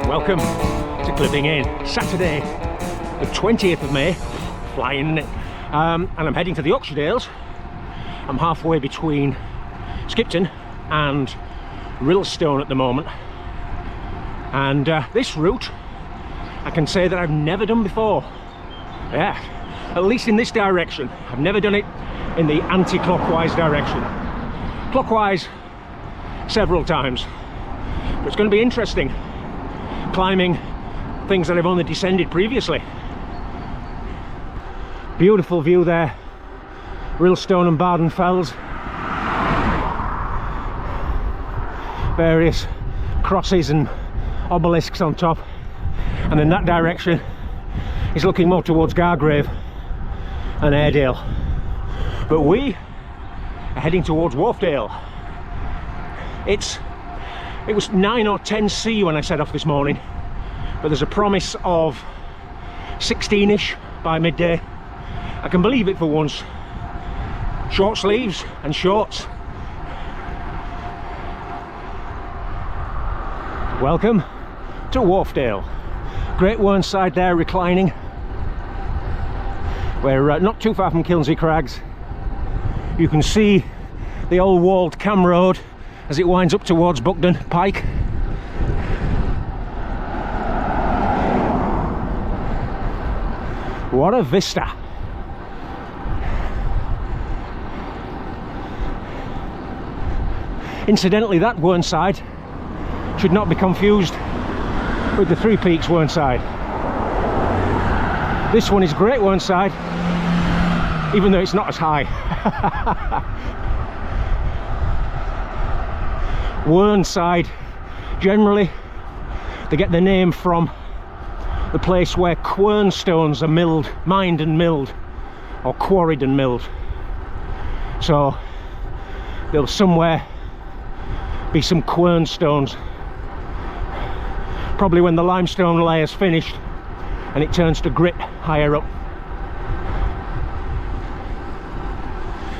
Welcome to Pen-y-Ghent. Saturday the 20th of May, flying, isn't it? And I'm heading to the Oxydales. I'm halfway between Skipton and Limestone at the moment, and this route I can say that I've never done before. Yeah, at least in this direction. I've never done it in the anti-clockwise direction. Clockwise several times, but it's going to be interesting climbing things that I've only descended previously. Beautiful view there, Limestone and Barden Fells, various crosses and obelisks on top, and in that direction is looking more towards Gargrave and Airedale, but we are heading towards Wolfdale. It was 9 or 10 C when I set off this morning, but there's a promise of 16ish by midday. I can believe it for once. Short sleeves and shorts. Welcome to Wolfdale. Great Whernside there, reclining. We're not too far from Kilnsey Crags. You can see the old walled Cam Road as it winds up towards Buckden Pike. What a vista! Incidentally, that Whernside should not be confused with the Three Peaks Whernside. This one is Great Whernside, even though it's not as high. Whernside, generally they get their name from the place where quernstones are mined and milled, or quarried and milled. So there'll somewhere be some quernstones, probably when the limestone layer's finished and it turns to grit higher up.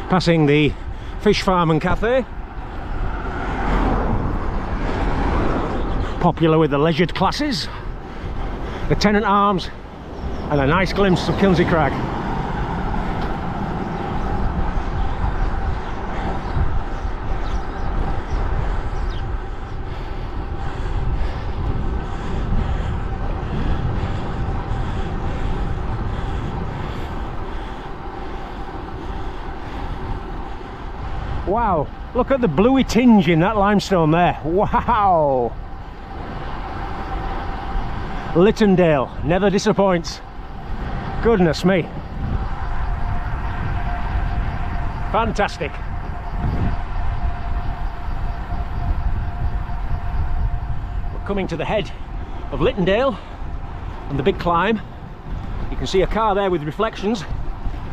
Passing the fish farm and cafe, popular with the leisured classes, the Tenant Arms, and a nice glimpse of Kilnsey Crag. Wow, look at the bluey tinge in that limestone there. Wow! Littondale never disappoints. Goodness me. Fantastic. We're coming to the head of Littondale and the big climb. You can see a car there with reflections,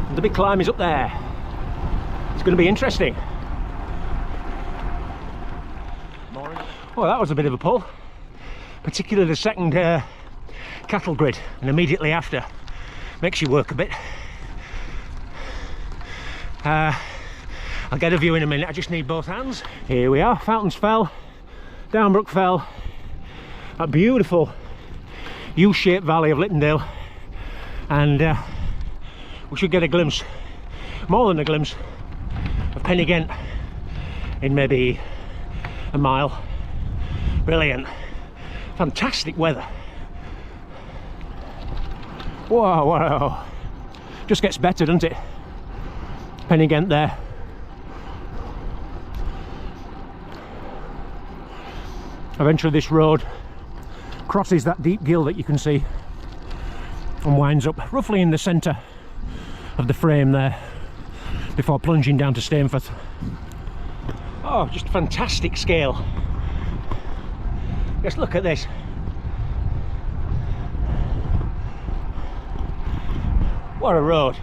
and the big climb is up there. It's going to be interesting. Well, that was a bit of a pull, particularly the second cattle grid, and immediately after makes you work a bit. I'll get a view in a minute. I just need both hands. Here we are, Fountains Fell, Downbrook Fell, that beautiful U-shaped valley of Littondale, and we should get a glimpse, more than a glimpse, of Pen-y-Ghent in maybe a mile. Brilliant, fantastic weather. Whoa, whoa, just gets better, doesn't it? Pen-y-Ghent there. Eventually this road crosses that deep gill that you can see and winds up roughly in the centre of the frame there before plunging down to Stainforth. Oh, just fantastic scale. Just look at this. What a road.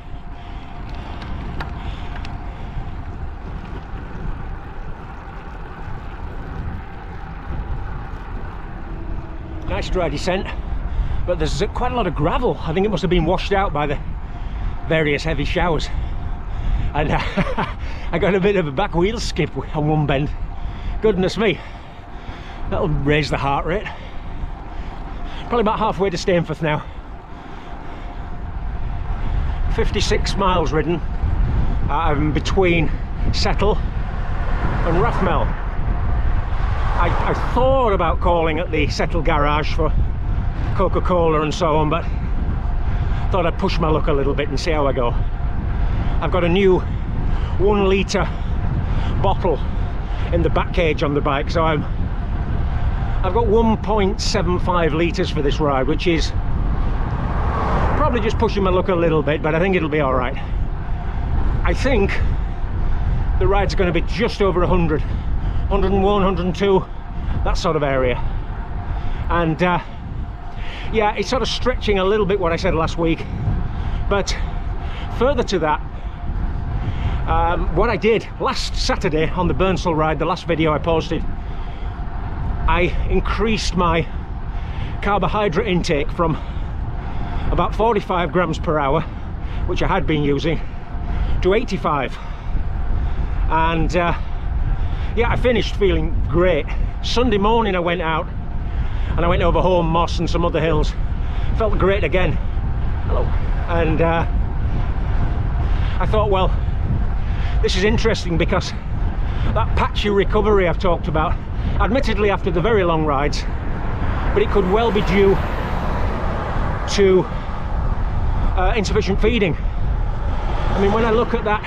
Nice dry descent, but there's quite a lot of gravel. I think it must have been washed out by the various heavy showers. And I got a bit of a back wheel skip on one bend. Goodness me, that'll raise the heart rate. Probably about halfway to Stainforth now. 56 miles ridden. I'm between Settle and Rathmel. I thought about calling at the Settle garage for Coca-Cola and so on, but thought I'd push my luck a little bit and see how I go. I've got a new 1 litre bottle in the back cage on the bike, so I've got 1.75 litres for this ride, which is probably just pushing my luck a little bit, but I think it'll be all right. I think the ride's going to be just over 100, 101, 102, that sort of area. And yeah, it's sort of stretching a little bit what I said last week, but further to that, what I did last Saturday on the Burnsall ride, the last video I posted, I increased my carbohydrate intake from about 45 grams per hour, which I had been using, to 85. And yeah, I finished feeling great. Sunday morning I went out and I went over Home Moss and some other hills. Felt great again. Hello. And I thought, well, this is interesting because that patchy recovery I've talked about, admittedly after the very long rides, but it could well be due to insufficient feeding. I mean, when I look at that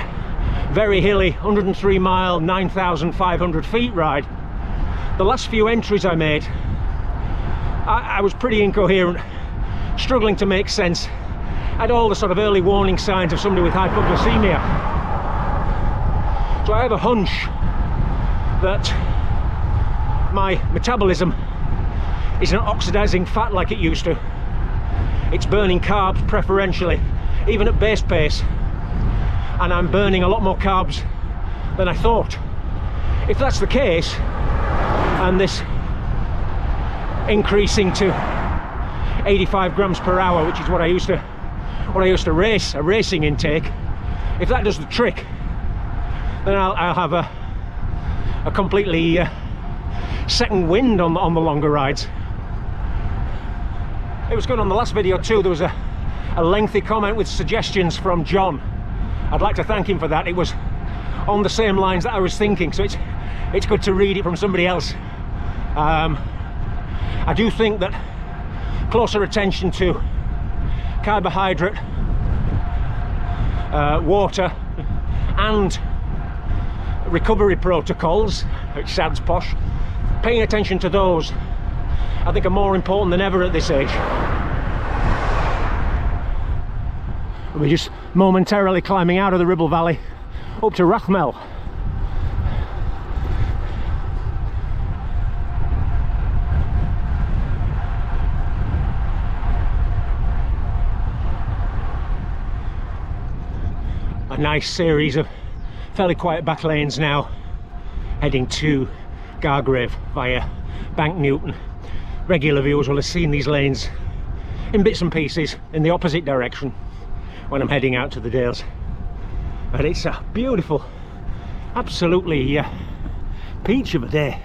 very hilly 103 mile 9,500 feet ride, the last few entries I made, I was pretty incoherent, struggling to make sense. I had all the sort of early warning signs of somebody with hypoglycemia. So I have a hunch that my metabolism isn't oxidizing fat like it used to. It's burning carbs preferentially, even at base pace, and I'm burning a lot more carbs than I thought. If that's the case, and this increasing to 85 grams per hour, which is what I used to race, a racing intake, if that does the trick, then I'll have a completely second wind on the longer rides. It was good on the last video too. There was a lengthy comment with suggestions from John. I'd like to thank him for that. It was on the same lines that I was thinking, so it's good to read it from somebody else. I do think that closer attention to carbohydrate, water and recovery protocols, which sounds posh, paying attention to those, I think, are more important than ever at this age. We're just momentarily climbing out of the Ribble Valley up to Rathmel. A nice series of fairly quiet back lanes now, heading to Gargrave via Bank Newton. Regular viewers will have seen these lanes in bits and pieces in the opposite direction when I'm heading out to the Dales. But it's a beautiful, absolutely peach of a day.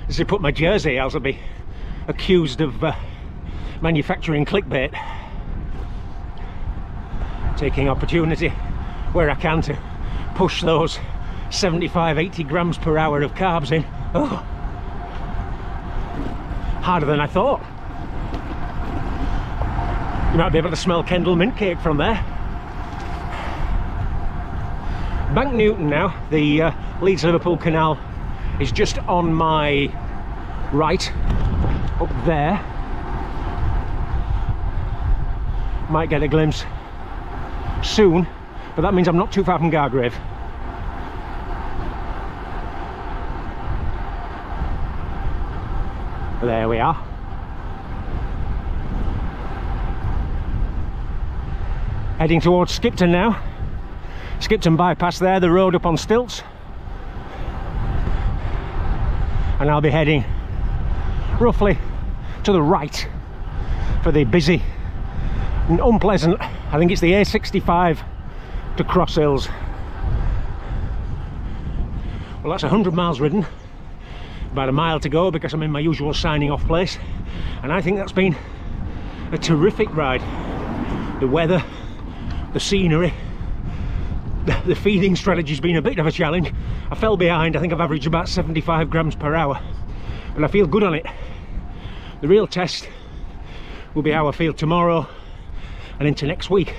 As I put my jersey, I'll be accused of manufacturing clickbait. Taking opportunity where I can to push those 75-80 grams per hour of carbs in. Oh, harder than I thought. You might be able to smell Kendal mint cake from there. Bank Newton now, the Leeds-Liverpool Canal is just on my right, up there. Might get a glimpse soon, but that means I'm not too far from Gargrave. There we are. Heading towards Skipton now. Skipton bypass there, the road up on stilts. And I'll be heading roughly to the right for the busy and unpleasant, I think it's the A65 to Cross Hills. Well, that's 100 miles ridden, about a mile to go because I'm in my usual signing off place, and I think that's been a terrific ride. The weather, the scenery, the feeding strategy's been a bit of a challenge. I fell behind. I think I've averaged about 75 grams per hour, but I feel good on it. The real test will be how I feel tomorrow and into next week,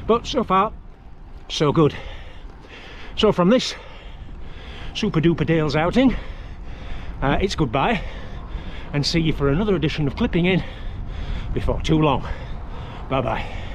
but so far so good. So from this super duper Dales outing, it's goodbye, and see you for another edition of Clipping In before too long. Bye bye.